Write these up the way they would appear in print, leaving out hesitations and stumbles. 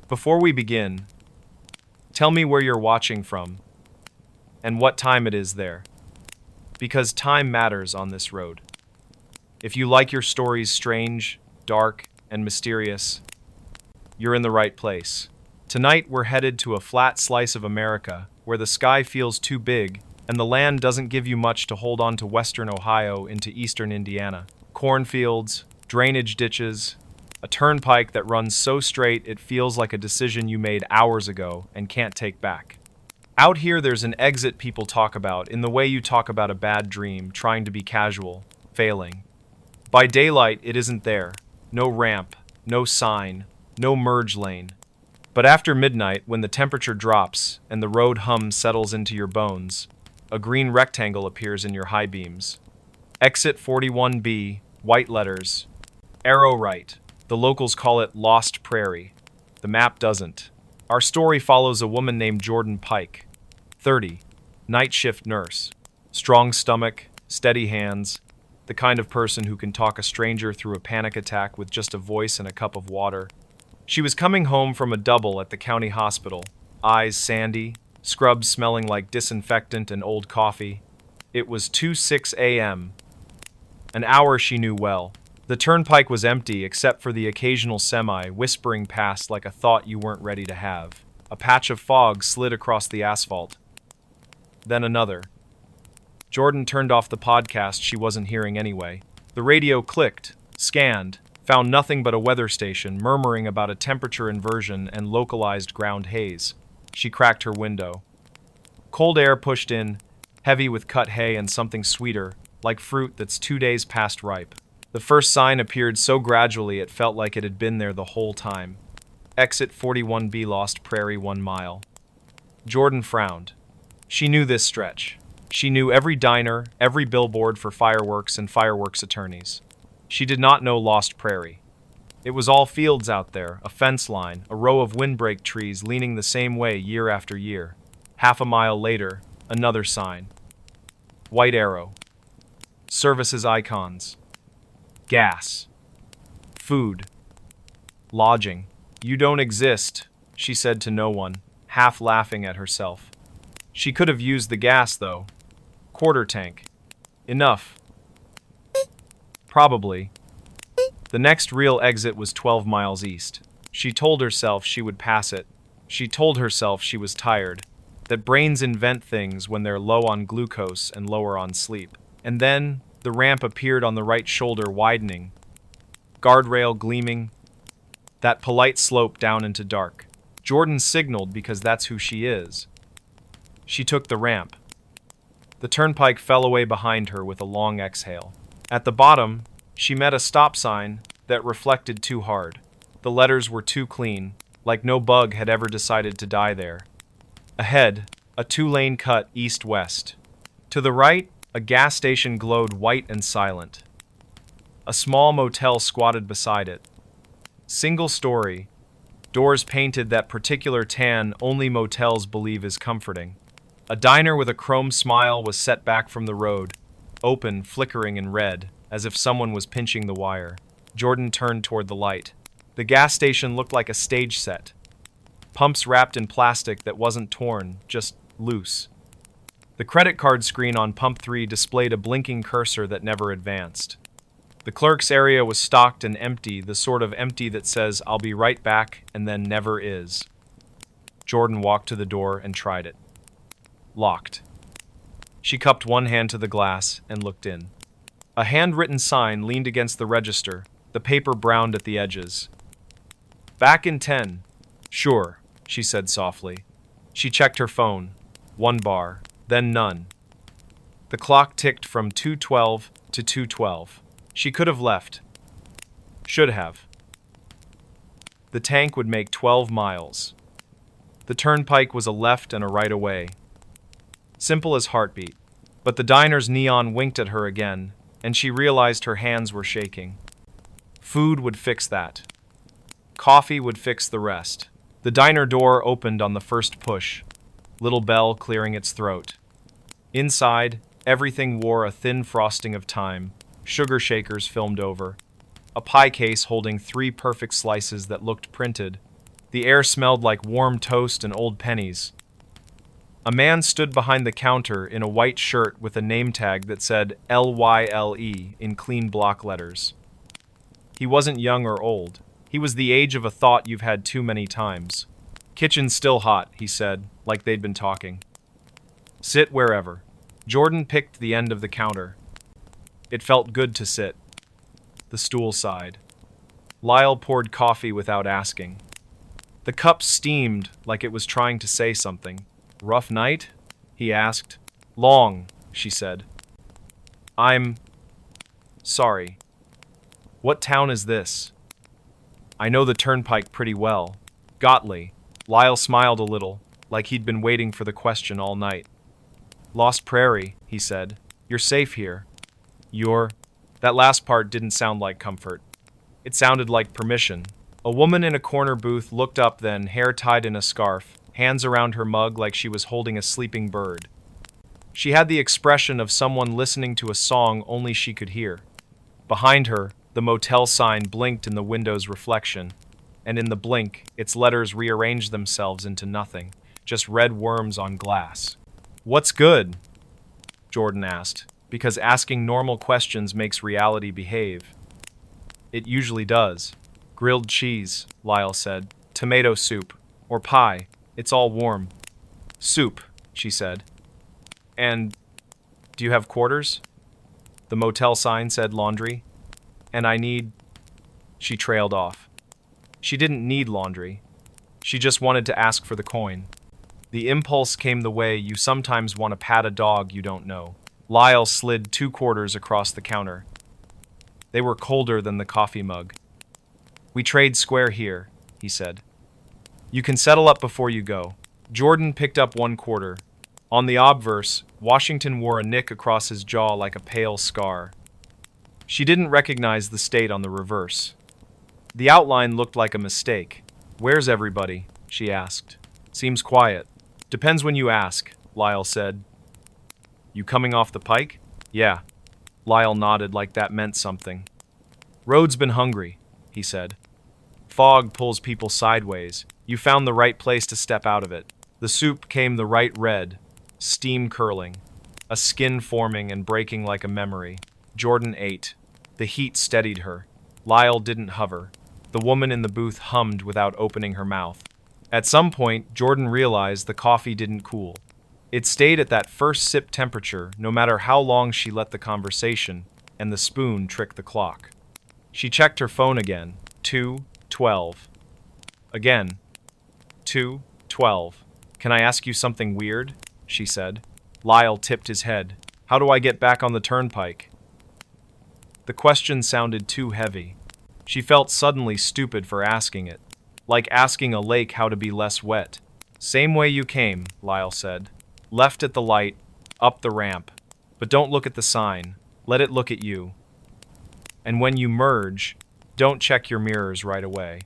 Before we begin, tell me where you're watching from and what time it is there, because time matters on this road. If you like your stories strange, dark, and mysterious, you're in the right place. Tonight, we're headed to a flat slice of America where the sky feels too big and the land doesn't give you much to hold on to western Ohio into eastern Indiana. Cornfields, drainage ditches, a turnpike that runs so straight it feels like a decision you made hours ago and can't take back. Out here, there's an exit people talk about in the way you talk about a bad dream, trying to be casual, failing. By daylight, it isn't there. No ramp, no sign, no merge lane. But after midnight, when the temperature drops and the road hum settles into your bones, a green rectangle appears in your high beams. Exit 41B, white letters. Arrow right. The locals call it Lost Prairie. The map doesn't. Our story follows a woman named Jordan Pike, 30, night shift nurse. Strong stomach, steady hands, the kind of person who can talk a stranger through a panic attack with just a voice and a cup of water. She was coming home from a double at the county hospital, eyes sandy, scrubs smelling like disinfectant and old coffee. It was 2:06 a.m., an hour she knew well. The turnpike was empty except for the occasional semi whispering past like a thought you weren't ready to have. A patch of fog slid across the asphalt. Then another. Jordan turned off the podcast she wasn't hearing anyway. The radio clicked, scanned, found nothing but a weather station murmuring about a temperature inversion and localized ground haze. She cracked her window. Cold air pushed in, heavy with cut hay and something sweeter, like fruit that's 2 days past ripe. The first sign appeared so gradually it felt like it had been there the whole time. Exit 41B, Lost Prairie, 1 mile. Jordan frowned. She knew this stretch. She knew every diner, every billboard for fireworks and fireworks attorneys. She did not know Lost Prairie. It was all fields out there, a fence line, a row of windbreak trees leaning the same way year after year. Half a mile later, another sign. White arrow. Services icons. Gas. Food. Lodging. You don't exist, she said to no one, half laughing at herself. She could have used the gas, though. Quarter tank. Enough. Probably. The next real exit was 12 miles east. She told herself she would pass it. She told herself she was tired, that brains invent things when they're low on glucose and lower on sleep. And then, the ramp appeared on the right shoulder, widening. Guardrail gleaming. That polite slope down into dark. Jordan signaled because that's who she is. She took the ramp. The turnpike fell away behind her with a long exhale. At the bottom, she met a stop sign that reflected too hard. The letters were too clean, like no bug had ever decided to die there. Ahead, a 2-lane cut east-west. To the right, a gas station glowed white and silent. A small motel squatted beside it. Single story, doors painted that particular tan only motels believe is comforting. A diner with a chrome smile was set back from the road, open, flickering in red, as if someone was pinching the wire. Jordan turned toward the light. The gas station looked like a stage set. Pumps wrapped in plastic that wasn't torn, just loose. The credit card screen on pump 3 displayed a blinking cursor that never advanced. The clerk's area was stocked and empty, the sort of empty that says, "I'll be right back," and then never is. Jordan walked to the door and tried it. Locked. She cupped one hand to the glass and looked in. A handwritten sign leaned against the register, the paper browned at the edges. "Back in 10. Sure," she said softly. She checked her phone. 1 bar, then none. The clock ticked from 2:12 to 2:12. She could have left. Should have. The tank would make 12 miles. The turnpike was a left and a right away. Simple as heartbeat. But the diner's neon winked at her again, and she realized her hands were shaking. Food would fix that. Coffee would fix the rest. The diner door opened on the first push, little bell clearing its throat. Inside, everything wore a thin frosting of time, sugar shakers filmed over, a pie case holding 3 perfect slices that looked printed, The air smelled like warm toast and old pennies. A man stood behind the counter in a white shirt with a name tag that said LYLE in clean block letters. He wasn't young or old. He was the age of a thought you've had too many times. "Kitchen's still hot," he said, like they'd been talking. "Sit wherever." Jordan picked the end of the counter. It felt good to sit. The stool sighed. Lyle poured coffee without asking. The cup steamed like it was trying to say something. "Rough night?" he asked. "Long," she said. "I'm sorry. What town is this?" "I know the turnpike pretty well." "Gottly." Lyle smiled a little, like he'd been waiting for the question all night. "Lost Prairie," he said. "You're safe here." "You're—" That last part didn't sound like comfort. It sounded like permission. A woman in a corner booth looked up then, hair tied in a scarf, hands around her mug like she was holding a sleeping bird. She had the expression of someone listening to a song only she could hear. Behind her, the motel sign blinked in the window's reflection, and in the blink, its letters rearranged themselves into nothing, just red worms on glass. "What's good?" Jordan asked, because asking normal questions makes reality behave. "It usually does." "Grilled cheese," Lyle said. "Tomato soup. Or pie. It's all warm." "Soup," she said. "And do you have quarters?" The motel sign said laundry. "And I need—" She trailed off. She didn't need laundry. She just wanted to ask for the coin. The impulse came the way you sometimes want to pat a dog you don't know. Lyle slid 2 quarters across the counter. They were colder than the coffee mug. "We trade square here," he said. "You can settle up before you go." Jordan picked up 1 quarter. On the obverse, Washington wore a nick across his jaw like a pale scar. She didn't recognize the state on the reverse. The outline looked like a mistake. "Where's everybody?" she asked. "Seems quiet." "Depends when you ask," Lyle said. "You coming off the pike?" "Yeah." Lyle nodded like that meant something. "Road's been hungry," he said. "Fog pulls people sideways. You found the right place to step out of it." The soup came the right red, steam curling, a skin forming and breaking like a memory. Jordan ate. The heat steadied her. Lyle didn't hover. The woman in the booth hummed without opening her mouth. At some point, Jordan realized the coffee didn't cool. It stayed at that first sip temperature no matter how long she let the conversation and the spoon trick the clock. She checked her phone again. 2:12. Again. 2:12. "Can I ask you something weird?" she said. Lyle tipped his head. "How do I get back on the turnpike?" The question sounded too heavy. She felt suddenly stupid for asking it. Like asking a lake how to be less wet. "Same way you came," Lyle said. "Left at the light, up the ramp. But don't look at the sign. Let it look at you. And when you merge, don't check your mirrors right away.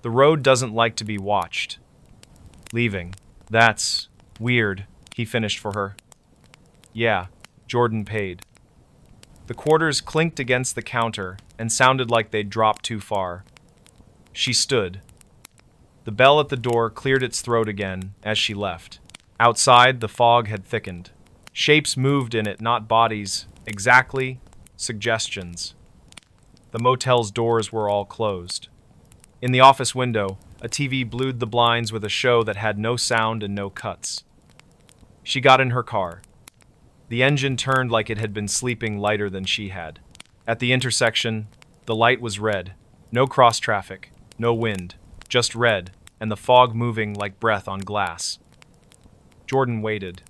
The road doesn't like to be watched." "Leaving. That's weird," he finished for her. "Yeah." Jordan paid. The quarters clinked against the counter and sounded like they'd dropped too far. She stood. The bell at the door cleared its throat again as she left. Outside, the fog had thickened. Shapes moved in it, not bodies. Exactly. Suggestions. The motel's doors were all closed. In the office window, a TV blued the blinds with a show that had no sound and no cuts. She got in her car. The engine turned like it had been sleeping lighter than she had. At the intersection, the light was red. No cross traffic, no wind, just red, and the fog moving like breath on glass. Jordan waited.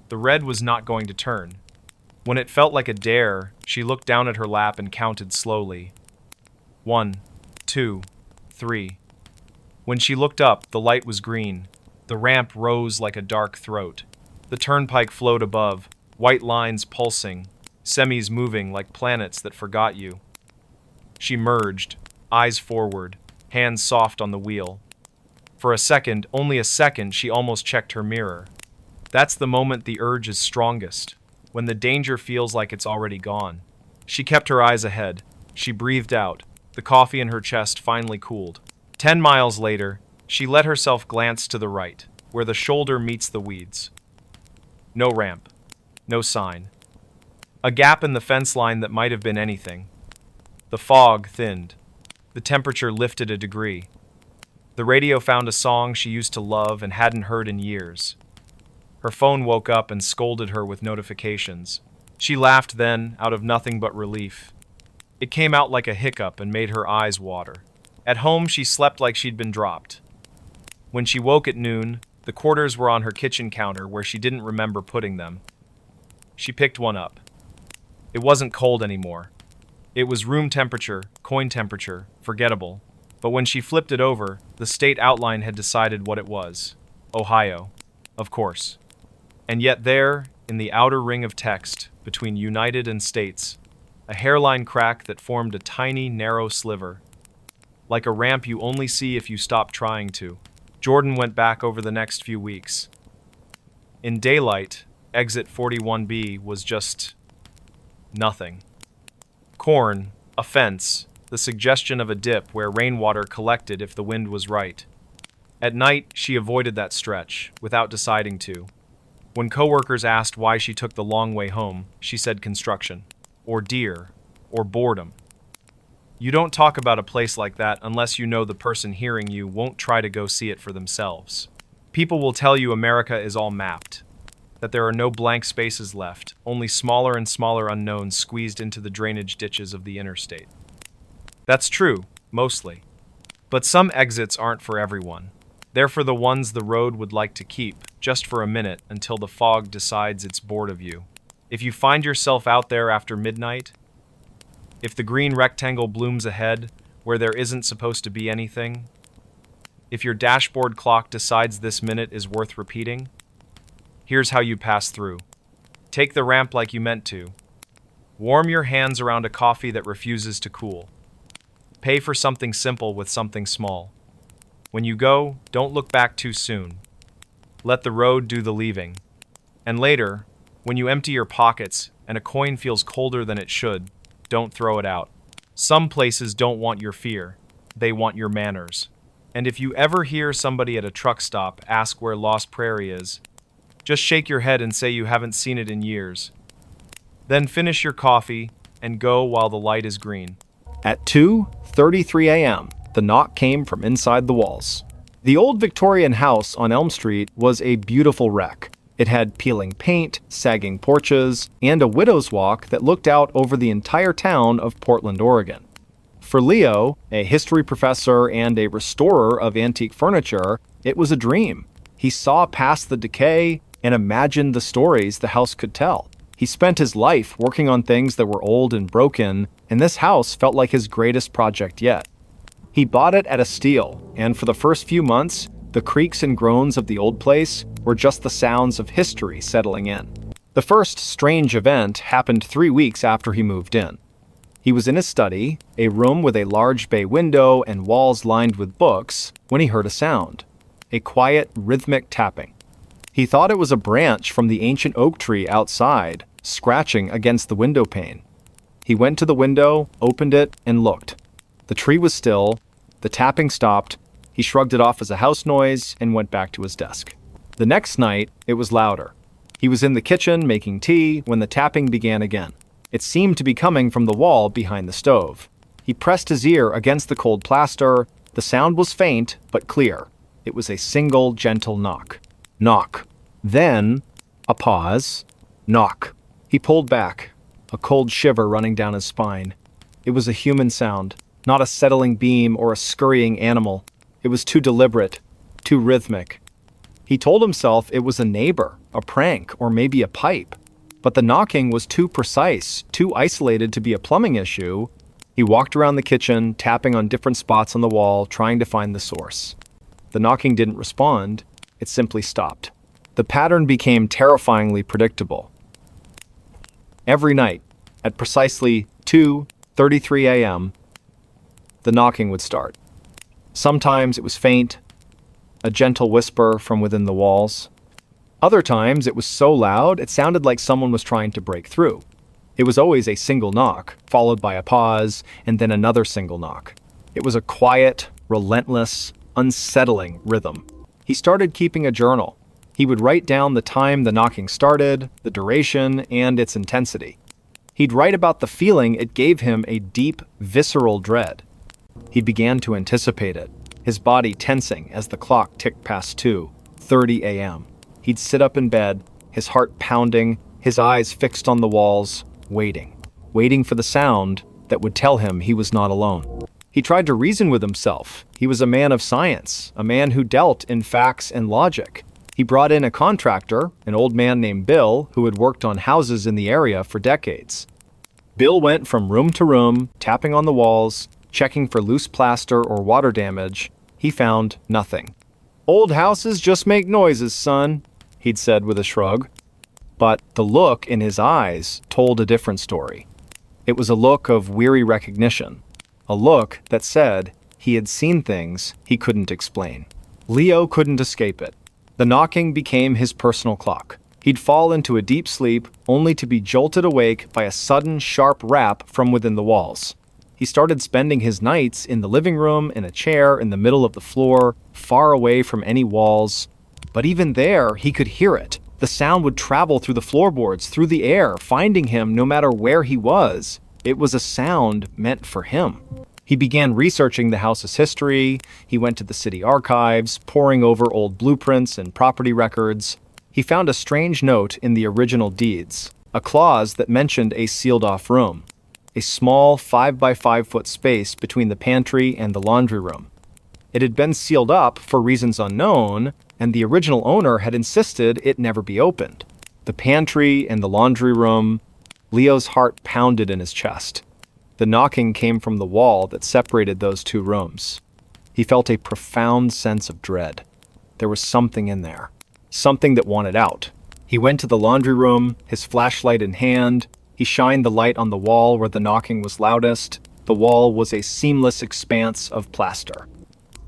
The red was not going to turn. When it felt like a dare, she looked down at her lap and counted slowly. 1, 2, 3. When she looked up, the light was green. The ramp rose like a dark throat. The turnpike flowed above, white lines pulsing, semis moving like planets that forgot you. She merged, eyes forward, hands soft on the wheel. For a second, only a second, she almost checked her mirror. That's the moment the urge is strongest, when the danger feels like it's already gone. She kept her eyes ahead. She breathed out. The coffee in her chest finally cooled. 10 miles later, she let herself glance to the right, where the shoulder meets the weeds. No ramp. No sign. A gap in the fence line that might have been anything. The fog thinned. The temperature lifted a degree. The radio found a song she used to love and hadn't heard in years. Her phone woke up and scolded her with notifications. She laughed then, out of nothing but relief. It came out like a hiccup and made her eyes water. At home, she slept like she'd been dropped. When she woke at noon, the quarters were on her kitchen counter where she didn't remember putting them. She picked one up. It wasn't cold anymore. It was room temperature, coin temperature, forgettable. But when she flipped it over, the state outline had decided what it was. Ohio, of course. And yet there, in the outer ring of text, between United and States, a hairline crack that formed a tiny, narrow sliver. Like a ramp you only see if you stop trying to. Jordan went back over the next few weeks. In daylight, exit 41B was just nothing. Corn, a fence, the suggestion of a dip where rainwater collected if the wind was right. At night, she avoided that stretch, without deciding to. When coworkers asked why she took the long way home, she said construction, or deer, or boredom. You don't talk about a place like that unless you know the person hearing you won't try to go see it for themselves. People will tell you America is all mapped, that there are no blank spaces left, only smaller and smaller unknowns squeezed into the drainage ditches of the interstate. That's true, mostly. But some exits aren't for everyone. They're for the ones the road would like to keep, just for a minute, until the fog decides it's bored of you. If you find yourself out there after midnight, if the green rectangle blooms ahead, where there isn't supposed to be anything, if your dashboard clock decides this minute is worth repeating, here's how you pass through. Take the ramp like you meant to. Warm your hands around a coffee that refuses to cool. Pay for something simple with something small. When you go, don't look back too soon. Let the road do the leaving. And later, when you empty your pockets and a coin feels colder than it should, don't throw it out. Some places don't want your fear. They want your manners. And if you ever hear somebody at a truck stop ask where Lost Prairie is, just shake your head and say you haven't seen it in years. Then finish your coffee and go while the light is green. At 2:33 a.m., the knock came from inside the walls. The old Victorian house on Elm Street was a beautiful wreck. It had peeling paint, sagging porches, and a widow's walk that looked out over the entire town of Portland, Oregon. For Leo, a history professor and a restorer of antique furniture, it was a dream. He saw past the decay and imagined the stories the house could tell. He spent his life working on things that were old and broken, and this house felt like his greatest project yet. He bought it at a steal, and for the first few months, the creaks and groans of the old place were just the sounds of history settling in. The first strange event happened 3 weeks after he moved in. He was in his study, a room with a large bay window and walls lined with books, when he heard a sound. A quiet, rhythmic tapping. He thought it was a branch from the ancient oak tree outside, scratching against the window pane. He went to the window, opened it, and looked. The tree was still. The tapping stopped. He shrugged it off as a house noise and went back to his desk. The next night, it was louder. He was in the kitchen making tea when the tapping began again. It seemed to be coming from the wall behind the stove. He pressed his ear against the cold plaster. The sound was faint, but clear. It was a single, gentle knock. Knock. Then, a pause. Knock. He pulled back, a cold shiver running down his spine. It was a human sound, not a settling beam or a scurrying animal. It was too deliberate, too rhythmic. He told himself it was a neighbor, a prank, or maybe a pipe. But the knocking was too precise, too isolated to be a plumbing issue. He walked around the kitchen, tapping on different spots on the wall, trying to find the source. The knocking didn't respond. It simply stopped. The pattern became terrifyingly predictable. Every night, at precisely 2:33 a.m., the knocking would start. Sometimes it was faint, a gentle whisper from within the walls. Other times it was so loud it sounded like someone was trying to break through. It was always a single knock, followed by a pause, and then another single knock. It was a quiet, relentless, unsettling rhythm. He started keeping a journal. He would write down the time the knocking started, the duration, and its intensity. He'd write about the feeling it gave him, a deep, visceral dread. He began to anticipate it, his body tensing as the clock ticked past 2:30 a.m. He'd sit up in bed, his heart pounding, his eyes fixed on the walls, waiting for the sound that would tell him he was not alone. He tried to reason with himself. He was a man of science, a man who dealt in facts and logic. He brought in a contractor, an old man named Bill, who had worked on houses in the area for decades. Bill went from room to room, tapping on the walls, checking for loose plaster or water damage. He found nothing. "Old houses just make noises, son," he'd said with a shrug. But the look in his eyes told a different story. It was a look of weary recognition, a look that said he had seen things he couldn't explain. Leo couldn't escape it. The knocking became his personal clock. He'd fall into a deep sleep, only to be jolted awake by a sudden, sharp rap from within the walls. He started spending his nights in the living room, in a chair in the middle of the floor, far away from any walls. But even there, he could hear it. The sound would travel through the floorboards, through the air, finding him no matter where he was. It was a sound meant for him. He began researching the house's history. He went to the city archives, poring over old blueprints and property records. He found a strange note in the original deeds, a clause that mentioned a sealed-off room, a small 5 by 5 foot space between the pantry and the laundry room. It had been sealed up for reasons unknown, and the original owner had insisted it never be opened. The pantry and the laundry room. Leo's heart pounded in his chest. The knocking came from the wall that separated those two rooms. He felt a profound sense of dread. There was something in there, something that wanted out. He went to the laundry room, his flashlight in hand. He shined the light on the wall where the knocking was loudest. The wall was a seamless expanse of plaster.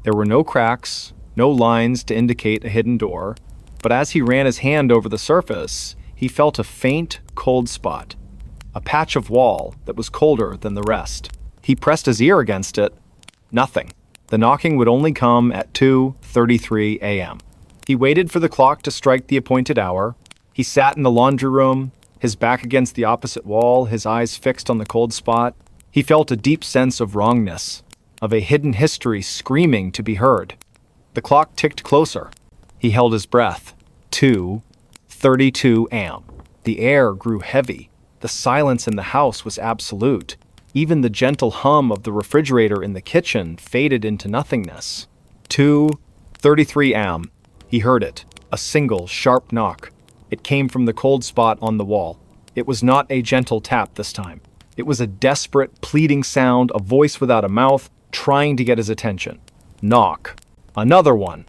There were no cracks, no lines to indicate a hidden door, but as he ran his hand over the surface, he felt a faint, cold spot. A patch of wall that was colder than the rest. He pressed his ear against it. Nothing. The knocking would only come at 2:33 a.m. He waited for the clock to strike the appointed hour. He sat in the laundry room, his back against the opposite wall, his eyes fixed on the cold spot. He felt a deep sense of wrongness, of a hidden history screaming to be heard. The clock ticked closer. He held his breath. 2:32 a.m. The air grew heavy. The silence in the house was absolute. Even the gentle hum of the refrigerator in the kitchen faded into nothingness. 2:33 a.m. He heard it, a single, sharp knock. It came from the cold spot on the wall. It was not a gentle tap this time. It was a desperate, pleading sound, a voice without a mouth, trying to get his attention. Knock. Another one.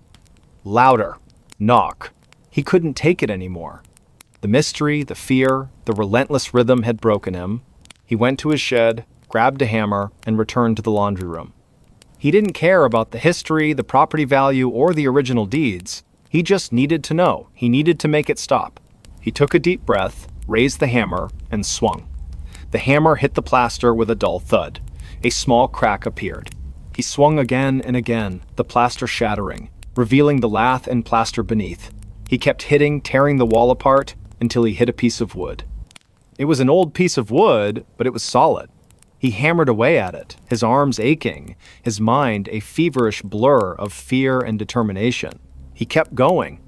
Louder. Knock. He couldn't take it anymore. The mystery, the fear, the relentless rhythm had broken him. He went to his shed, grabbed a hammer, and returned to the laundry room. He didn't care about the history, the property value, or the original deeds. He just needed to know. He needed to make it stop. He took a deep breath, raised the hammer, and swung. The hammer hit the plaster with a dull thud. A small crack appeared. He swung again and again, the plaster shattering, revealing the lath and plaster beneath. He kept hitting, tearing the wall apart, until he hit a piece of wood. It was an old piece of wood, but it was solid. He hammered away at it, his arms aching, his mind a feverish blur of fear and determination. He kept going,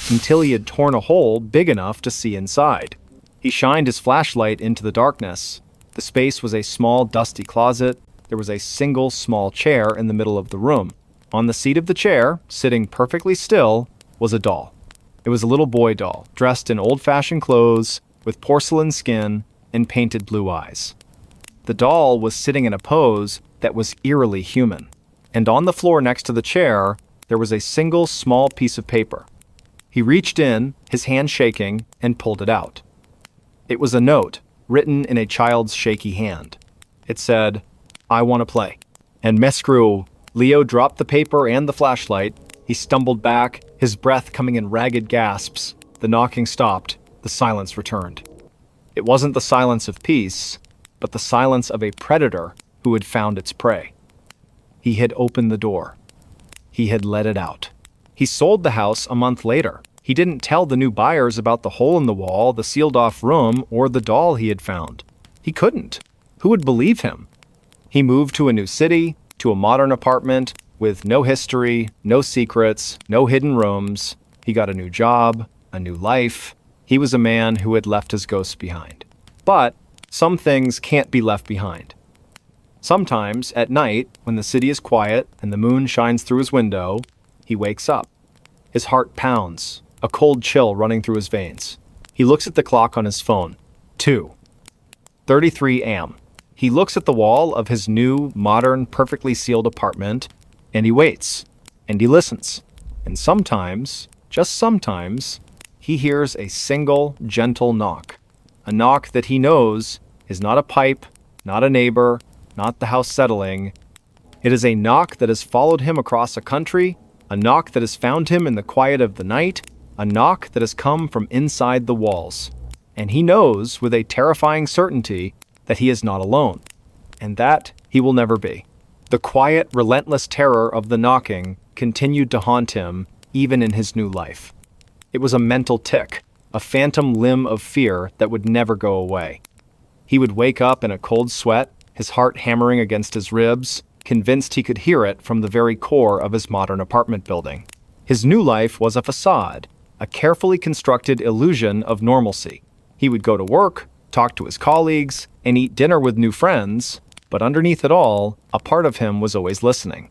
until he had torn a hole big enough to see inside. He shined his flashlight into the darkness. The space was a small, dusty closet. There was a single small chair in the middle of the room. On the seat of the chair, sitting perfectly still, was a doll. It was a little boy doll, dressed in old-fashioned clothes, with porcelain skin and painted blue eyes. The doll was sitting in a pose that was eerily human, and on the floor next to the chair, there was a single small piece of paper. He reached in, his hand shaking, and pulled it out. It was a note, written in a child's shaky hand. It said, "I want to play." And mescrew, Leo dropped the paper and the flashlight. He stumbled back, his breath coming in ragged gasps. The knocking stopped. The silence returned. It wasn't the silence of peace, but the silence of a predator who had found its prey. He had opened the door. He had let it out. He sold the house a month later. He didn't tell the new buyers about the hole in the wall, the sealed-off room, or the doll he had found. He couldn't. Who would believe him? He moved to a new city, to a modern apartment, with no history, no secrets, no hidden rooms. He got a new job, a new life. He was a man who had left his ghosts behind. But some things can't be left behind. Sometimes, at night, when the city is quiet and the moon shines through his window, he wakes up. His heart pounds, a cold chill running through his veins. He looks at the clock on his phone. 2:33 a.m. He looks at the wall of his new, modern, perfectly sealed apartment, and he waits, and he listens. And sometimes, just sometimes, he hears a single, gentle knock. A knock that he knows is not a pipe, not a neighbor, not the house settling. It is a knock that has followed him across a country, a knock that has found him in the quiet of the night, a knock that has come from inside the walls. And he knows, with a terrifying certainty, that he is not alone, and that he will never be. The quiet, relentless terror of the knocking continued to haunt him, even in his new life. It was a mental tic, a phantom limb of fear that would never go away. He would wake up in a cold sweat, his heart hammering against his ribs, convinced he could hear it from the very core of his modern apartment building. His new life was a facade, a carefully constructed illusion of normalcy. He would go to work, talk to his colleagues, and eat dinner with new friends, but underneath it all, a part of him was always listening.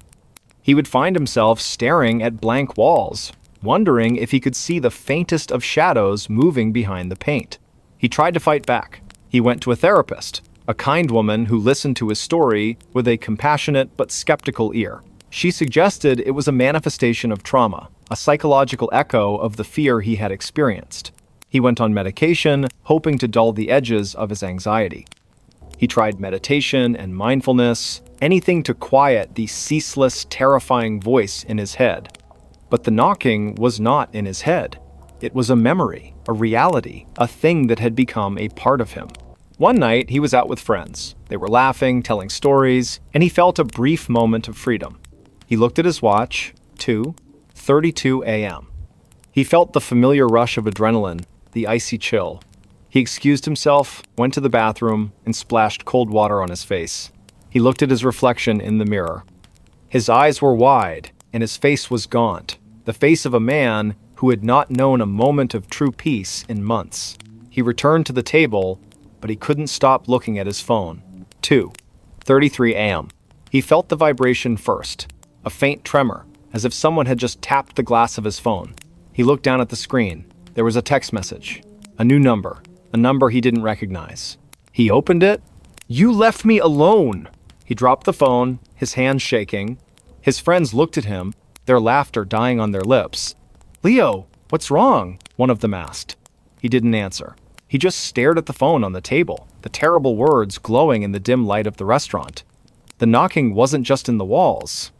He would find himself staring at blank walls, wondering if he could see the faintest of shadows moving behind the paint. He tried to fight back. He went to a therapist, a kind woman who listened to his story with a compassionate but skeptical ear. She suggested it was a manifestation of trauma, a psychological echo of the fear he had experienced. He went on medication, hoping to dull the edges of his anxiety. He tried meditation and mindfulness, anything to quiet the ceaseless, terrifying voice in his head. But the knocking was not in his head. It was a memory, a reality, a thing that had become a part of him. One night, he was out with friends. They were laughing, telling stories, and he felt a brief moment of freedom. He looked at his watch, 2:32 a.m. He felt the familiar rush of adrenaline, the icy chill. He excused himself, went to the bathroom, and splashed cold water on his face. He looked at his reflection in the mirror. His eyes were wide, and his face was gaunt, the face of a man who had not known a moment of true peace in months. He returned to the table, but he couldn't stop looking at his phone. 2:33 a.m. He felt the vibration first, a faint tremor, as if someone had just tapped the glass of his phone. He looked down at the screen. There was a text message, a new number, a number he didn't recognize. He opened it. "You left me alone!" He dropped the phone, his hands shaking. His friends looked at him, their laughter dying on their lips. "Leo, what's wrong?" one of them asked. He didn't answer. He just stared at the phone on the table, the terrible words glowing in the dim light of the restaurant. The knocking wasn't just in the walls.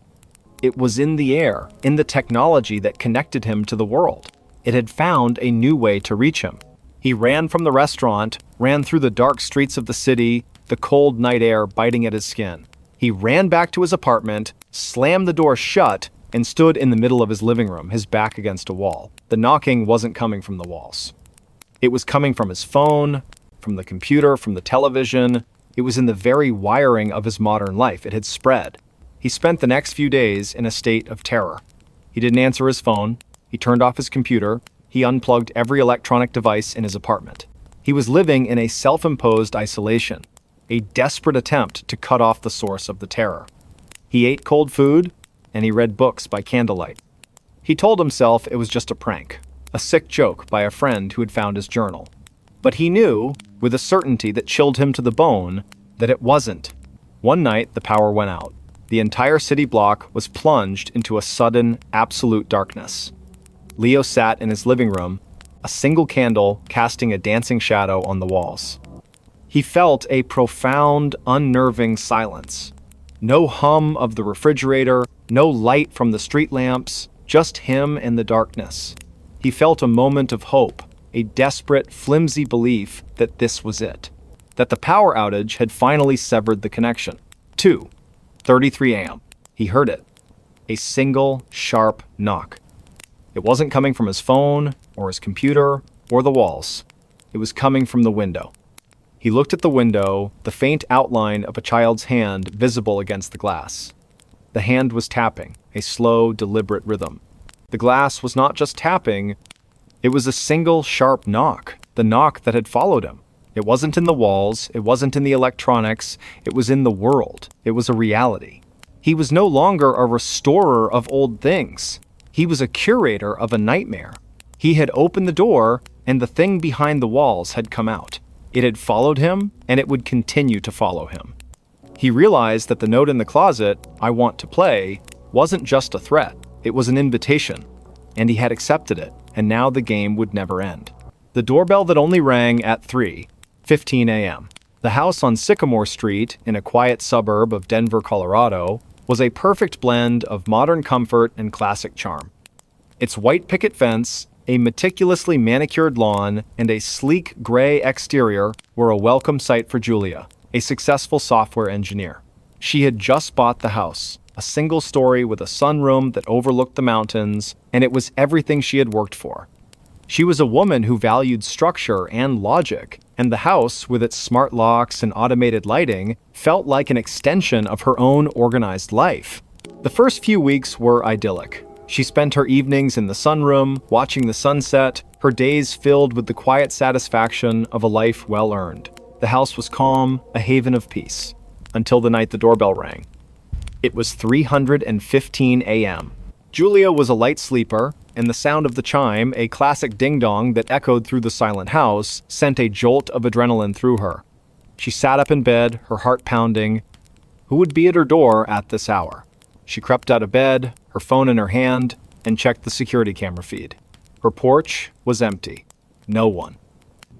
It was in the air, in the technology that connected him to the world. It had found a new way to reach him. He ran from the restaurant, ran through the dark streets of the city, the cold night air biting at his skin. He ran back to his apartment, slammed the door shut, and stood in the middle of his living room, his back against a wall. The knocking wasn't coming from the walls. It was coming from his phone, from the computer, from the television. It was in the very wiring of his modern life. It had spread. He spent the next few days in a state of terror. He didn't answer his phone. He turned off his computer. He unplugged every electronic device in his apartment. He was living in a self-imposed isolation, a desperate attempt to cut off the source of the terror. He ate cold food, and he read books by candlelight. He told himself it was just a prank, a sick joke by a friend who had found his journal. But he knew, with a certainty that chilled him to the bone, that it wasn't. One night, the power went out. The entire city block was plunged into a sudden, absolute darkness. Leo sat in his living room, a single candle casting a dancing shadow on the walls. He felt a profound, unnerving silence. No hum of the refrigerator, no light from the street lamps, just him and the darkness. He felt a moment of hope, a desperate, flimsy belief that this was it, that the power outage had finally severed the connection. 2:33 a.m. He heard it. A single, sharp knock. It wasn't coming from his phone, or his computer, or the walls. It was coming from the window. He looked at the window, the faint outline of a child's hand visible against the glass. The hand was tapping, a slow, deliberate rhythm. The glass was not just tapping, it was a single, sharp knock, the knock that had followed him. It wasn't in the walls, it wasn't in the electronics, it was in the world. It was a reality. He was no longer a restorer of old things. He was a curator of a nightmare. He had opened the door, and the thing behind the walls had come out. It had followed him, and it would continue to follow him. He realized that the note in the closet, "I want to play," wasn't just a threat. It was an invitation, and he had accepted it, and now the game would never end. The doorbell that only rang at 3:15 a.m. The house on Sycamore Street, in a quiet suburb of Denver, Colorado, was a perfect blend of modern comfort and classic charm. Its white picket fence, a meticulously manicured lawn, and a sleek gray exterior were a welcome sight for Julia, a successful software engineer. She had just bought the house, a single story with a sunroom that overlooked the mountains, and it was everything she had worked for. She was a woman who valued structure and logic, and the house, with its smart locks and automated lighting, felt like an extension of her own organized life. The first few weeks were idyllic. She spent her evenings in the sunroom, watching the sunset, her days filled with the quiet satisfaction of a life well earned. The house was calm, a haven of peace, until the night the doorbell rang. It was 3:15 a.m. Julia was a light sleeper, and the sound of the chime, a classic ding-dong that echoed through the silent house, sent a jolt of adrenaline through her. She sat up in bed, her heart pounding. Who would be at her door at this hour? She crept out of bed, her phone in her hand, and checked the security camera feed. Her porch was empty. No one.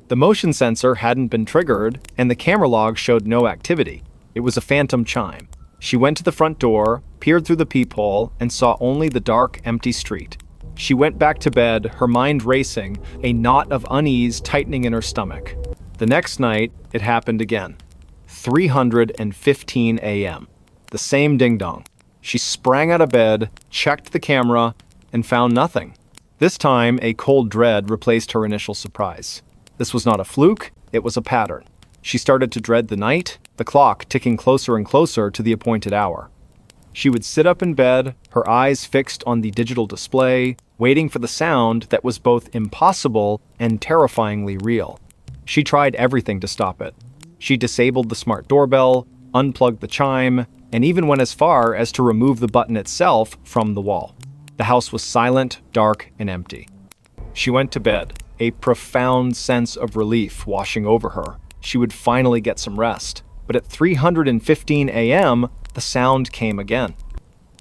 The motion sensor hadn't been triggered, and the camera log showed no activity. It was a phantom chime. She went to the front door, peered through the peephole, and saw only the dark, empty street. She went back to bed, her mind racing, a knot of unease tightening in her stomach. The next night, it happened again. 3:15 a.m. The same ding-dong. She sprang out of bed, checked the camera, and found nothing. This time, a cold dread replaced her initial surprise. This was not a fluke, it was a pattern. She started to dread the night, the clock ticking closer and closer to the appointed hour. She would sit up in bed, her eyes fixed on the digital display, waiting for the sound that was both impossible and terrifyingly real. She tried everything to stop it. She disabled the smart doorbell, unplugged the chime, and even went as far as to remove the button itself from the wall. The house was silent, dark, and empty. She went to bed, a profound sense of relief washing over her. She would finally get some rest. But at 3:15 a.m., the sound came again.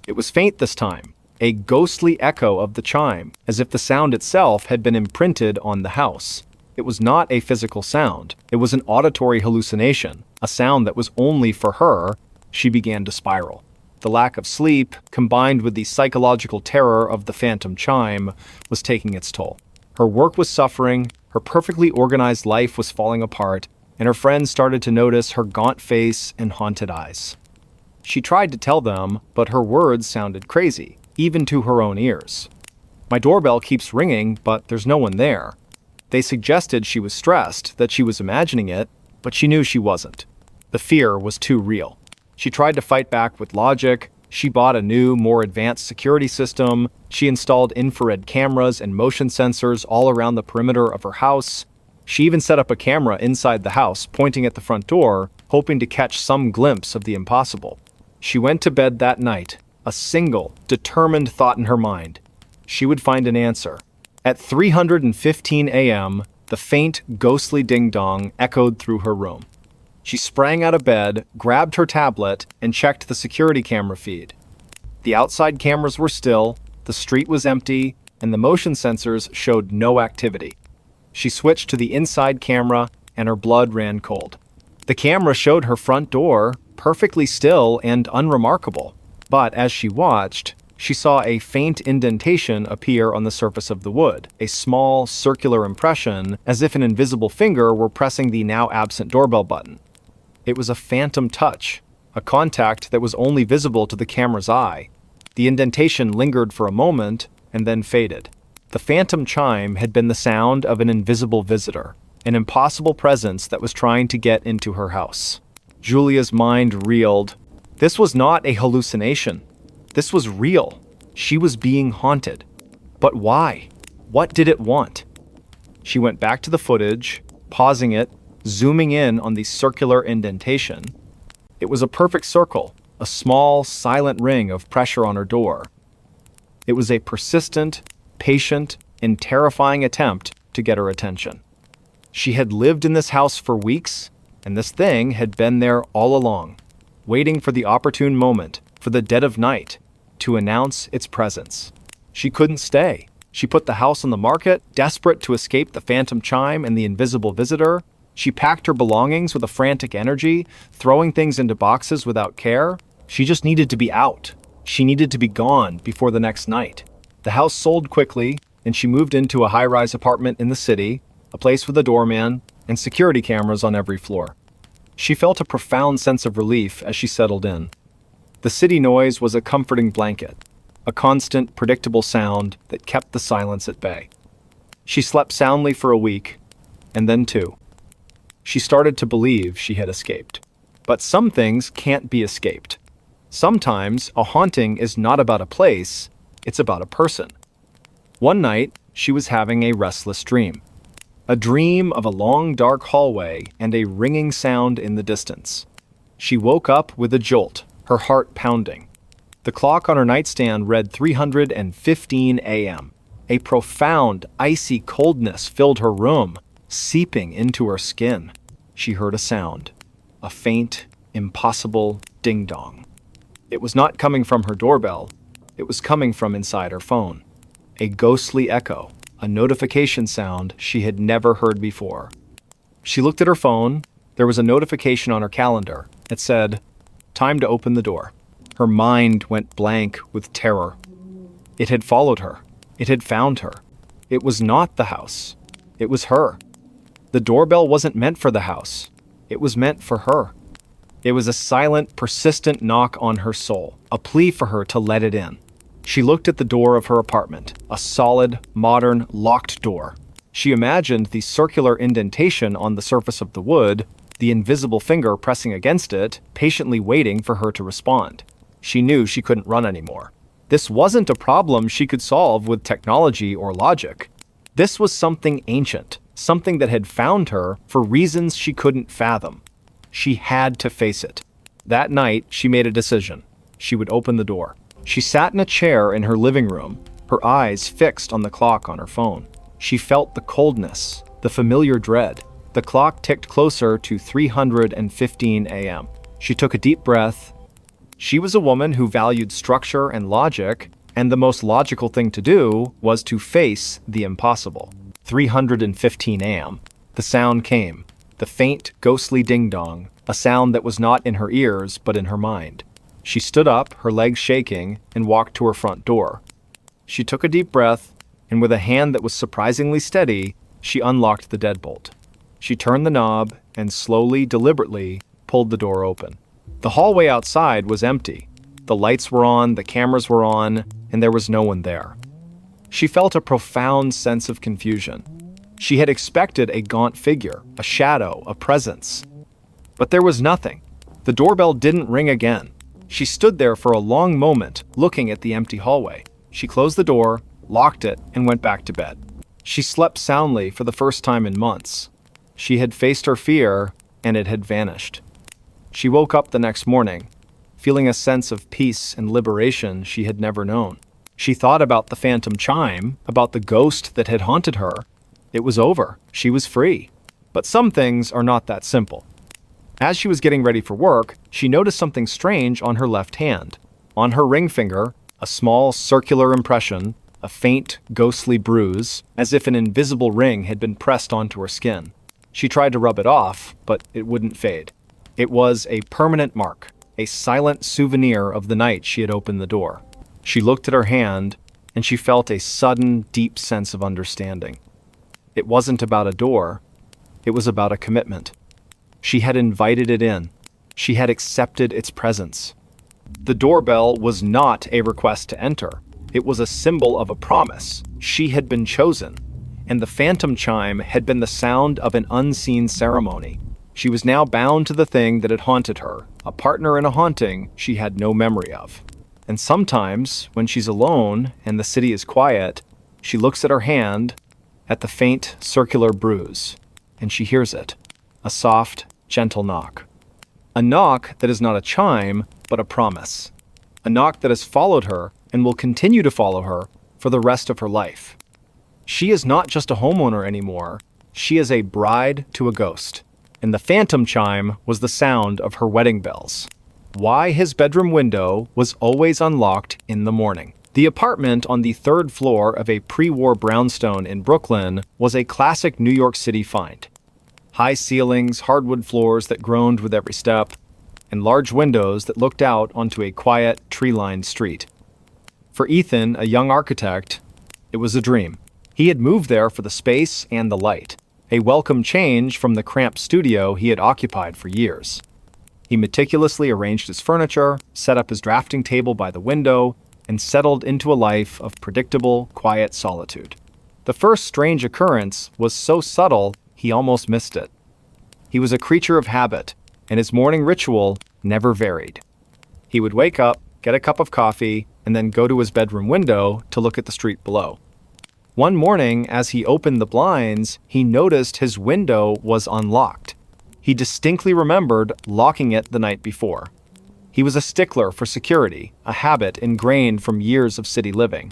It was faint this time, a ghostly echo of the chime, as if the sound itself had been imprinted on the house. It was not a physical sound. It was an auditory hallucination, a sound that was only for her. She began to spiral. The lack of sleep, combined with the psychological terror of the phantom chime, was taking its toll. Her work was suffering, her perfectly organized life was falling apart, and her friends started to notice her gaunt face and haunted eyes. She tried to tell them, but her words sounded crazy, even to her own ears. My doorbell keeps ringing, but there's no one there. They suggested she was stressed, that she was imagining it, but she knew she wasn't. The fear was too real. She tried to fight back with logic. She bought a new, more advanced security system. She installed infrared cameras and motion sensors all around the perimeter of her house. She even set up a camera inside the house, pointing at the front door, hoping to catch some glimpse of the impossible. She went to bed that night, a single, determined thought in her mind. She would find an answer. At 3:15 a.m., the faint, ghostly ding-dong echoed through her room. She sprang out of bed, grabbed her tablet, and checked the security camera feed. The outside cameras were still, the street was empty, and the motion sensors showed no activity. She switched to the inside camera, and her blood ran cold. The camera showed her front door, perfectly still and unremarkable. But as she watched, she saw a faint indentation appear on the surface of the wood, a small, circular impression, as if an invisible finger were pressing the now absent doorbell button. It was a phantom touch, a contact that was only visible to the camera's eye. The indentation lingered for a moment and then faded. The phantom chime had been the sound of an invisible visitor, an impossible presence that was trying to get into her house. Julia's mind reeled. This was not a hallucination. This was real. She was being haunted. But why? What did it want? She went back to the footage, pausing it, zooming in on the circular indentation. It was a perfect circle, a small, silent ring of pressure on her door. It was a persistent, patient, and terrifying attempt to get her attention. She had lived in this house for weeks, and this thing had been there all along, waiting for the opportune moment, for the dead of night, to announce its presence. She couldn't stay. She put the house on the market, desperate to escape the phantom chime and the invisible visitor. She packed her belongings with a frantic energy, throwing things into boxes without care. She just needed to be out. She needed to be gone before the next night. The house sold quickly, and she moved into a high-rise apartment in the city, a place with a doorman and security cameras on every floor. She felt a profound sense of relief as she settled in. The city noise was a comforting blanket, a constant, predictable sound that kept the silence at bay. She slept soundly for a week, and then two. She started to believe she had escaped. But some things can't be escaped. Sometimes a haunting is not about a place, it's about a person. One night, she was having a restless dream. A dream of a long, dark hallway and a ringing sound in the distance. She woke up with a jolt, her heart pounding. The clock on her nightstand read 3:15 a.m. A profound, icy coldness filled her room, seeping into her skin. She heard a sound, a faint, impossible ding-dong. It was not coming from her doorbell. It was coming from inside her phone. A ghostly echo, a notification sound she had never heard before. She looked at her phone. There was a notification on her calendar. It said, "Time to open the door." Her mind went blank with terror. It had followed her. It had found her. It was not the house. It was her. The doorbell wasn't meant for the house. It was meant for her. It was a silent, persistent knock on her soul, a plea for her to let it in. She looked at the door of her apartment, a solid, modern, locked door. She imagined the circular indentation on the surface of the wood, the invisible finger pressing against it, patiently waiting for her to respond. She knew she couldn't run anymore. This wasn't a problem she could solve with technology or logic. This was something ancient, something that had found her for reasons she couldn't fathom. She had to face it. That night, she made a decision. She would open the door. She sat in a chair in her living room, her eyes fixed on the clock on her phone. She felt the coldness, the familiar dread. The clock ticked closer to 3:15 a.m. She took a deep breath. She was a woman who valued structure and logic, and the most logical thing to do was to face the impossible. 3:15 a.m. The sound came, the faint, ghostly ding-dong, a sound that was not in her ears but in her mind. She stood up, her legs shaking, and walked to her front door. She took a deep breath, and with a hand that was surprisingly steady, she unlocked the deadbolt. She turned the knob and slowly, deliberately, pulled the door open. The hallway outside was empty. The lights were on, the cameras were on, and there was no one there. She felt a profound sense of confusion. She had expected a gaunt figure, a shadow, a presence. But there was nothing. The doorbell didn't ring again. She stood there for a long moment, looking at the empty hallway. She closed the door, locked it, and went back to bed. She slept soundly for the first time in months. She had faced her fear, and it had vanished. She woke up the next morning, feeling a sense of peace and liberation she had never known. She thought about the phantom chime, about the ghost that had haunted her. It was over. She was free. But some things are not that simple. As she was getting ready for work, she noticed something strange on her left hand. On her ring finger, a small circular impression, a faint, ghostly bruise, as if an invisible ring had been pressed onto her skin. She tried to rub it off, but it wouldn't fade. It was a permanent mark, a silent souvenir of the night she had opened the door. She looked at her hand, and she felt a sudden, deep sense of understanding. It wasn't about a door. It was about a commitment. She had invited it in. She had accepted its presence. The doorbell was not a request to enter. It was a symbol of a promise. She had been chosen, and the phantom chime had been the sound of an unseen ceremony. She was now bound to the thing that had haunted her, a partner in a haunting she had no memory of. And sometimes, when she's alone and the city is quiet, she looks at her hand, at the faint circular bruise, and she hears it, a soft, gentle knock. A knock that is not a chime, but a promise. A knock that has followed her and will continue to follow her for the rest of her life. She is not just a homeowner anymore, she is a bride to a ghost. And the phantom chime was the sound of her wedding bells. Why his bedroom window was always unlocked in the morning. The apartment on the third floor of a pre-war brownstone in Brooklyn was a classic New York City find. High ceilings, hardwood floors that groaned with every step, and large windows that looked out onto a quiet, tree-lined street. For Ethan, a young architect, it was a dream. He had moved there for the space and the light, a welcome change from the cramped studio he had occupied for years. He meticulously arranged his furniture, set up his drafting table by the window, and settled into a life of predictable, quiet solitude. The first strange occurrence was so subtle he almost missed it. He was a creature of habit, and his morning ritual never varied. He would wake up, get a cup of coffee, and then go to his bedroom window to look at the street below. One morning, as he opened the blinds, he noticed his window was unlocked. He distinctly remembered locking it the night before. He was a stickler for security, a habit ingrained from years of city living.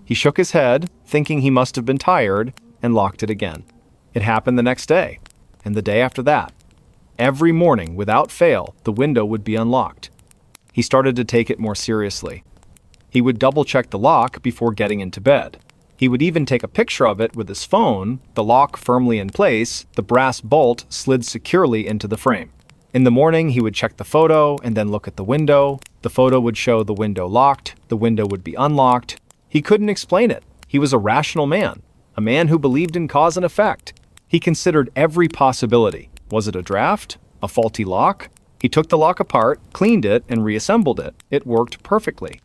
He shook his head, thinking he must have been tired, and locked it again. It happened the next day, and the day after that. Every morning, without fail, the window would be unlocked. He started to take it more seriously. He would double-check the lock before getting into bed. He would even take a picture of it with his phone, the lock firmly in place, the brass bolt slid securely into the frame. In the morning, he would check the photo and then look at the window. The photo would show the window locked, the window would be unlocked. He couldn't explain it. He was a rational man, a man who believed in cause and effect. He considered every possibility. Was it a draft? A faulty lock? He took the lock apart, cleaned it, and reassembled it. It worked perfectly.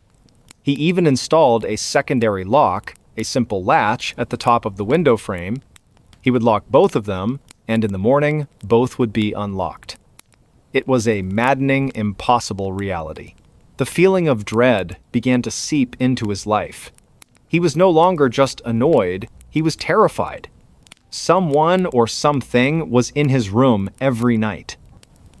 He even installed a secondary lock, a simple latch at the top of the window frame. He would lock both of them, and in the morning, both would be unlocked. It was a maddening, impossible reality. The feeling of dread began to seep into his life. He was no longer just annoyed, he was terrified. Someone or something was in his room every night.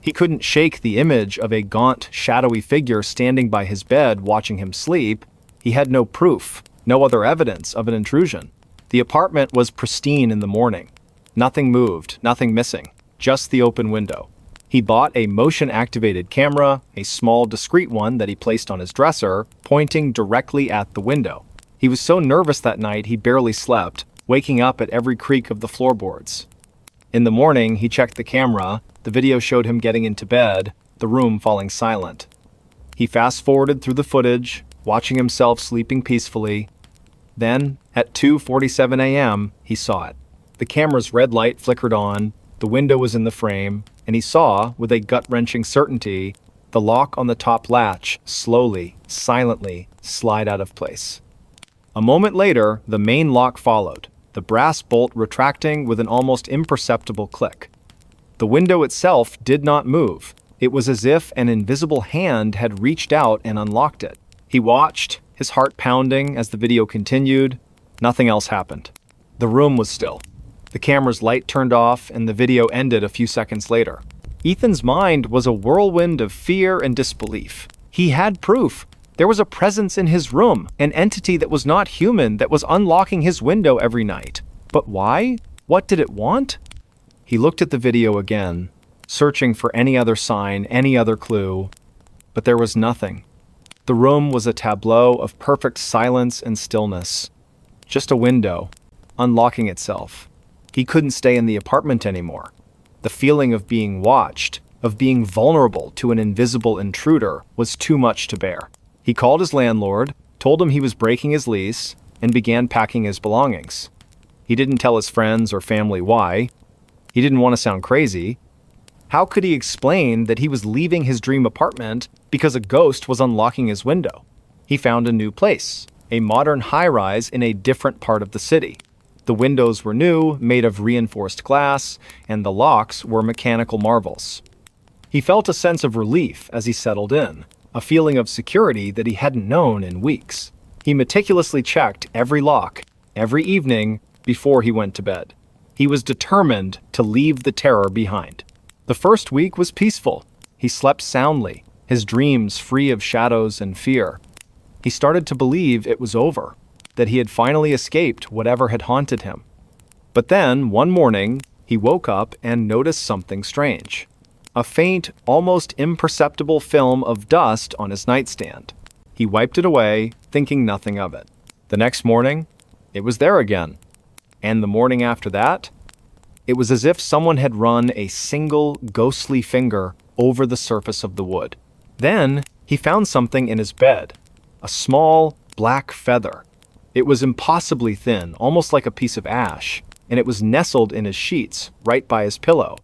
He couldn't shake the image of a gaunt, shadowy figure standing by his bed watching him sleep. He had no proof, no other evidence of an intrusion. The apartment was pristine in the morning. Nothing moved, nothing missing, just the open window. He bought a motion-activated camera, a small, discreet one that he placed on his dresser, pointing directly at the window. He was so nervous that night he barely slept, waking up at every creak of the floorboards. In the morning, he checked the camera. The video showed him getting into bed, the room falling silent. He fast-forwarded through the footage, watching himself sleeping peacefully. Then, at 2:47 a.m., he saw it. The camera's red light flickered on, the window was in the frame, and he saw, with a gut-wrenching certainty, the lock on the top latch slowly, silently slide out of place. A moment later, the main lock followed, the brass bolt retracting with an almost imperceptible click. The window itself did not move. It was as if an invisible hand had reached out and unlocked it. He watched, his heart pounding as the video continued. Nothing else happened. The room was still. The camera's light turned off and the video ended a few seconds later. Ethan's mind was a whirlwind of fear and disbelief. He had proof. There was a presence in his room, an entity that was not human that was unlocking his window every night. But why? What did it want? He looked at the video again, searching for any other sign, any other clue, but there was nothing. The room was a tableau of perfect silence and stillness. Just a window, unlocking itself. He couldn't stay in the apartment anymore. The feeling of being watched, of being vulnerable to an invisible intruder, was too much to bear. He called his landlord, told him he was breaking his lease, and began packing his belongings. He didn't tell his friends or family why. He didn't want to sound crazy. How could he explain that he was leaving his dream apartment because a ghost was unlocking his window? He found a new place, a modern high-rise in a different part of the city. The windows were new, made of reinforced glass, and the locks were mechanical marvels. He felt a sense of relief as he settled in, a feeling of security that he hadn't known in weeks. He meticulously checked every lock, every evening, before he went to bed. He was determined to leave the terror behind. The first week was peaceful. He slept soundly, his dreams free of shadows and fear. He started to believe it was over, that he had finally escaped whatever had haunted him. But then, one morning, he woke up and noticed something strange. A faint, almost imperceptible film of dust on his nightstand. He wiped it away, thinking nothing of it. The next morning, it was there again. And the morning after that, it was as if someone had run a single ghostly finger over the surface of the wood. Then, he found something in his bed. A small, black feather. It was impossibly thin, almost like a piece of ash, and it was nestled in his sheets, right by his pillow.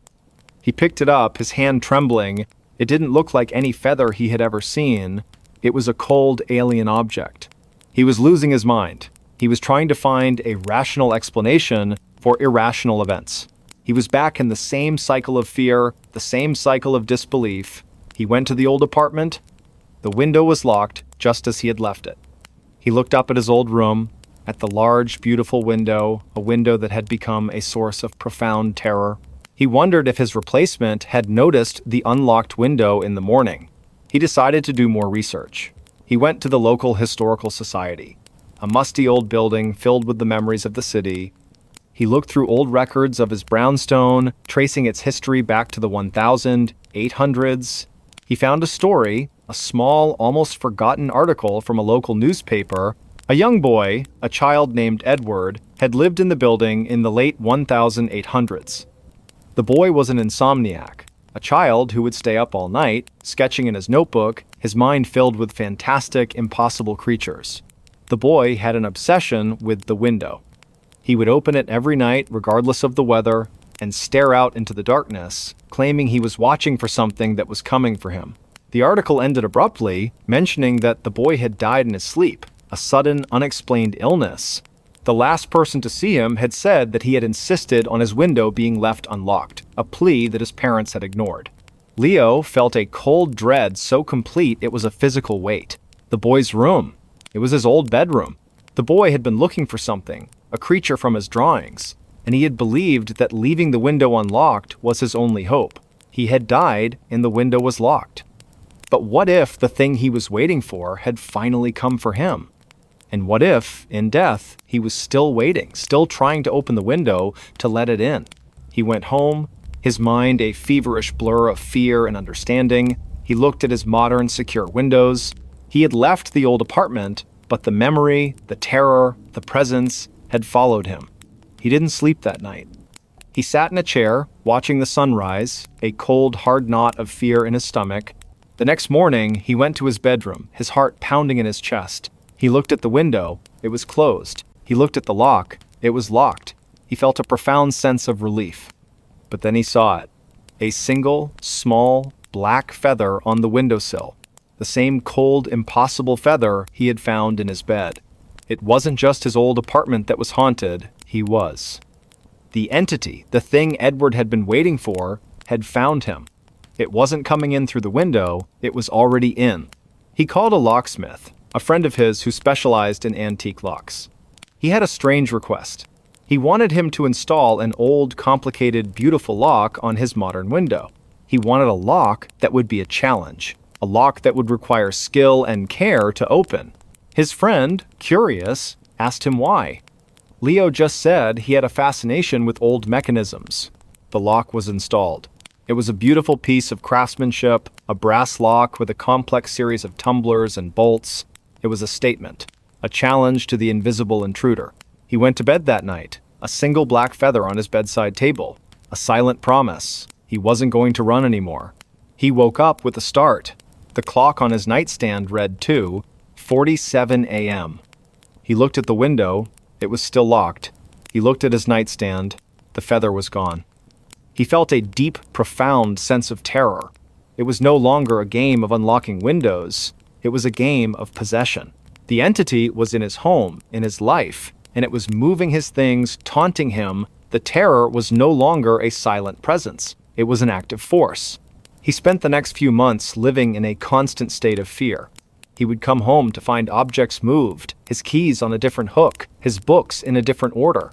He picked it up, his hand trembling. It didn't look like any feather he had ever seen. It was a cold, alien object. He was losing his mind. He was trying to find a rational explanation for irrational events. He was back in the same cycle of fear, the same cycle of disbelief. He went to the old apartment. The window was locked, just as he had left it. He looked up at his old room, at the large, beautiful window, a window that had become a source of profound terror. He wondered if his replacement had noticed the unlocked window in the morning. He decided to do more research. He went to the local historical society, a musty old building filled with the memories of the city. He looked through old records of his brownstone, tracing its history back to the 1800s. He found a story, a small, almost forgotten article from a local newspaper. A young boy, a child named Edward, had lived in the building in the late 1800s. The boy was an insomniac, a child who would stay up all night, sketching in his notebook, his mind filled with fantastic, impossible creatures. The boy had an obsession with the window. He would open it every night, regardless of the weather, and stare out into the darkness, claiming he was watching for something that was coming for him. The article ended abruptly, mentioning that the boy had died in his sleep, a sudden, unexplained illness. The last person to see him had said that he had insisted on his window being left unlocked, a plea that his parents had ignored. Leo felt a cold dread so complete it was a physical weight. The boy's room. It was his old bedroom. The boy had been looking for something, a creature from his drawings, and he had believed that leaving the window unlocked was his only hope. He had died and the window was locked. But what if the thing he was waiting for had finally come for him? And what if, in death, he was still waiting, still trying to open the window to let it in? He went home, his mind a feverish blur of fear and understanding. He looked at his modern, secure windows. He had left the old apartment, but the memory, the terror, the presence had followed him. He didn't sleep that night. He sat in a chair, watching the sunrise, a cold, hard knot of fear in his stomach. The next morning, he went to his bedroom, his heart pounding in his chest. He looked at the window. It was closed. He looked at the lock. It was locked. He felt a profound sense of relief. But then he saw it. A single, small, black feather on the windowsill. The same cold, impossible feather he had found in his bed. It wasn't just his old apartment that was haunted. He was. The entity, the thing Edward had been waiting for, had found him. It wasn't coming in through the window. It was already in. He called a locksmith, a friend of his who specialized in antique locks. He had a strange request. He wanted him to install an old, complicated, beautiful lock on his modern window. He wanted a lock that would be a challenge, a lock that would require skill and care to open. His friend, curious, asked him why. Leo just said he had a fascination with old mechanisms. The lock was installed. It was a beautiful piece of craftsmanship, a brass lock with a complex series of tumblers and bolts. It was a statement, a challenge to the invisible intruder. He went to bed that night, a single black feather on his bedside table, a silent promise. He wasn't going to run anymore. He woke up with a start. The clock on his nightstand read 2:47 a.m. He looked at the window. It was still locked. He looked at his nightstand. The feather was gone. He felt a deep, profound sense of terror. It was no longer a game of unlocking windows. It was a game of possession. The entity was in his home, in his life, and it was moving his things, taunting him. The terror was no longer a silent presence. It was an active force. He spent the next few months living in a constant state of fear. He would come home to find objects moved, his keys on a different hook, his books in a different order.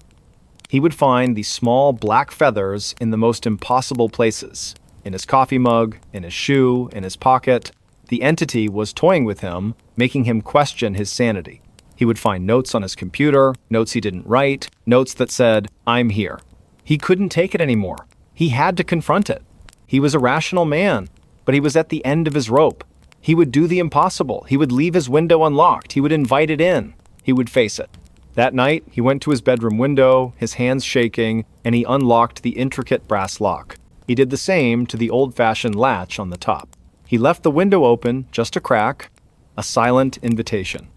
He would find these small black feathers in the most impossible places, in his coffee mug, in his shoe, in his pocket. The entity was toying with him, making him question his sanity. He would find notes on his computer, notes he didn't write, notes that said, "I'm here." He couldn't take it anymore. He had to confront it. He was a rational man, but he was at the end of his rope. He would do the impossible. He would leave his window unlocked. He would invite it in. He would face it. That night, he went to his bedroom window, his hands shaking, and he unlocked the intricate brass lock. He did the same to the old-fashioned latch on the top. He left the window open, just a crack, a silent invitation.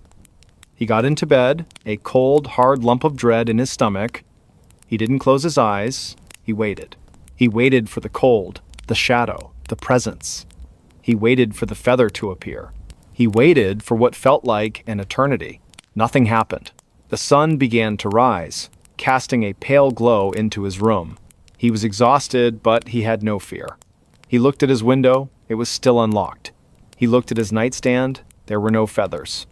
He got into bed, a cold, hard lump of dread in his stomach. He didn't close his eyes. He waited. He waited for the cold, the shadow, the presence. He waited for the feather to appear. He waited for what felt like an eternity. Nothing happened. The sun began to rise, casting a pale glow into his room. He was exhausted, but he had no fear. He looked at his window. It was still unlocked. He looked at his nightstand. There were no feathers.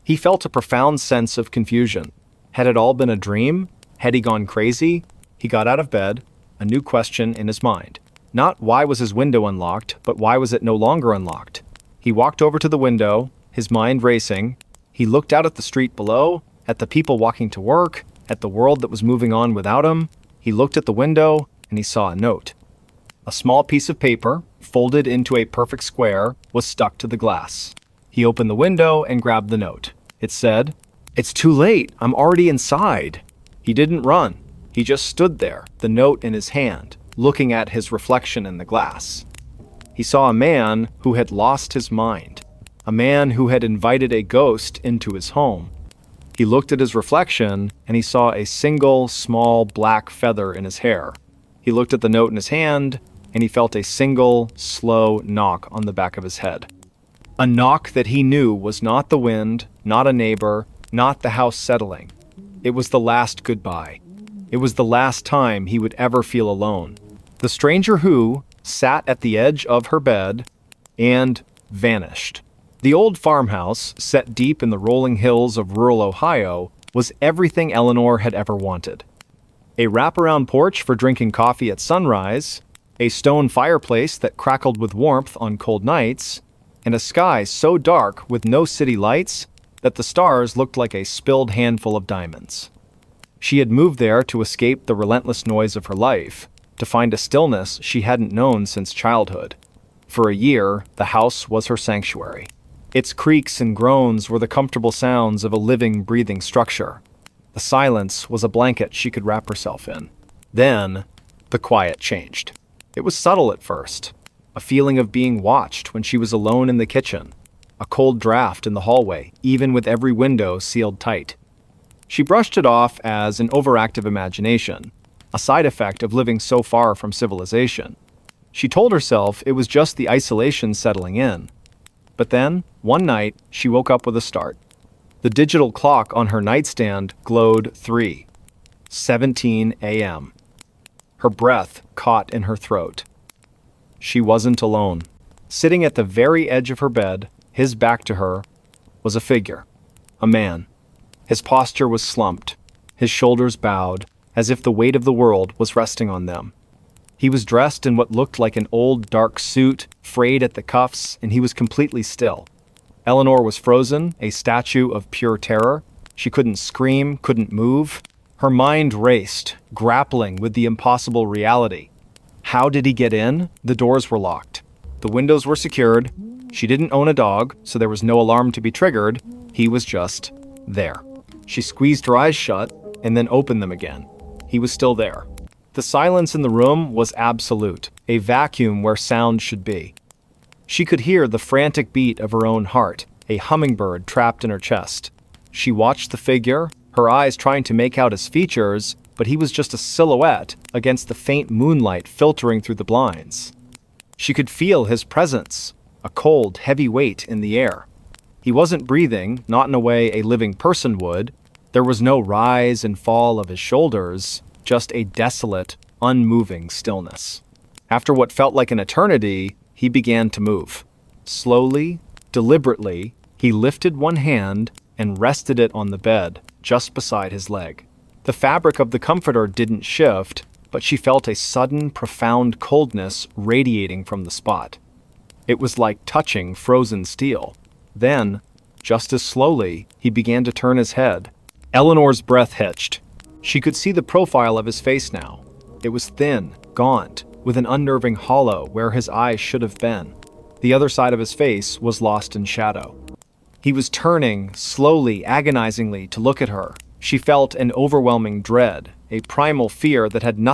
He felt a profound sense of confusion. Had it all been a dream? Had he gone crazy? He got out of bed, a new question in his mind. Not why was his window unlocked, but why was it no longer unlocked? He walked over to the window, his mind racing. He looked out at the street below, at the people walking to work, at the world that was moving on without him. He looked at the window, and he saw a note. A small piece of paper, folded into a perfect square, was stuck to the glass. He opened the window and grabbed the note. It said, "It's too late. I'm already inside." He didn't run. He just stood there, the note in his hand, looking at his reflection in the glass. He saw a man who had lost his mind, a man who had invited a ghost into his home. He looked at his reflection, and he saw a single, small black feather in his hair. He looked at the note in his hand, and he felt a single, slow knock on the back of his head. A knock that he knew was not the wind, not a neighbor, not the house settling. It was the last goodbye. It was the last time he would ever feel alone. The stranger who sat at the edge of her bed and vanished. The old farmhouse, set deep in the rolling hills of rural Ohio, was everything Eleanor had ever wanted. A wraparound porch for drinking coffee at sunrise, a stone fireplace that crackled with warmth on cold nights, and a sky so dark with no city lights that the stars looked like a spilled handful of diamonds. She had moved there to escape the relentless noise of her life, to find a stillness she hadn't known since childhood. For a year, the house was her sanctuary. Its creaks and groans were the comfortable sounds of a living, breathing structure. The silence was a blanket she could wrap herself in. Then, the quiet changed. It was subtle at first. A feeling of being watched when she was alone in the kitchen. A cold draft in the hallway, even with every window sealed tight. She brushed it off as an overactive imagination, a side effect of living so far from civilization. She told herself it was just the isolation settling in. But then, one night, she woke up with a start. The digital clock on her nightstand glowed 3:17 a.m. Her breath caught in her throat. She wasn't alone. Sitting at the very edge of her bed, his back to her, was a figure. A man. His posture was slumped, his shoulders bowed, as if the weight of the world was resting on them. He was dressed in what looked like an old, dark suit, frayed at the cuffs, and he was completely still. Eleanor was frozen, a statue of pure terror. She couldn't scream, couldn't move. Her mind raced, grappling with the impossible reality. How did he get in? The doors were locked. The windows were secured. She didn't own a dog, so there was no alarm to be triggered. He was just there. She squeezed her eyes shut and then opened them again. He was still there. The silence in the room was absolute, a vacuum where sound should be. She could hear the frantic beat of her own heart, a hummingbird trapped in her chest. She watched the figure, her eyes trying to make out his features, but he was just a silhouette against the faint moonlight filtering through the blinds. She could feel his presence, a cold, heavy weight in the air. He wasn't breathing, not in a way a living person would. There was no rise and fall of his shoulders, just a desolate, unmoving stillness. After what felt like an eternity, he began to move. Slowly, deliberately, he lifted one hand and rested it on the bed, just beside his leg. The fabric of the comforter didn't shift, but she felt a sudden, profound coldness radiating from the spot. It was like touching frozen steel. Then, just as slowly, he began to turn his head. Eleanor's breath hitched. She could see the profile of his face now. It was thin, gaunt, with an unnerving hollow where his eyes should have been. The other side of his face was lost in shadow. He was turning, slowly, agonizingly, to look at her. She felt an overwhelming dread, a primal fear that had nothing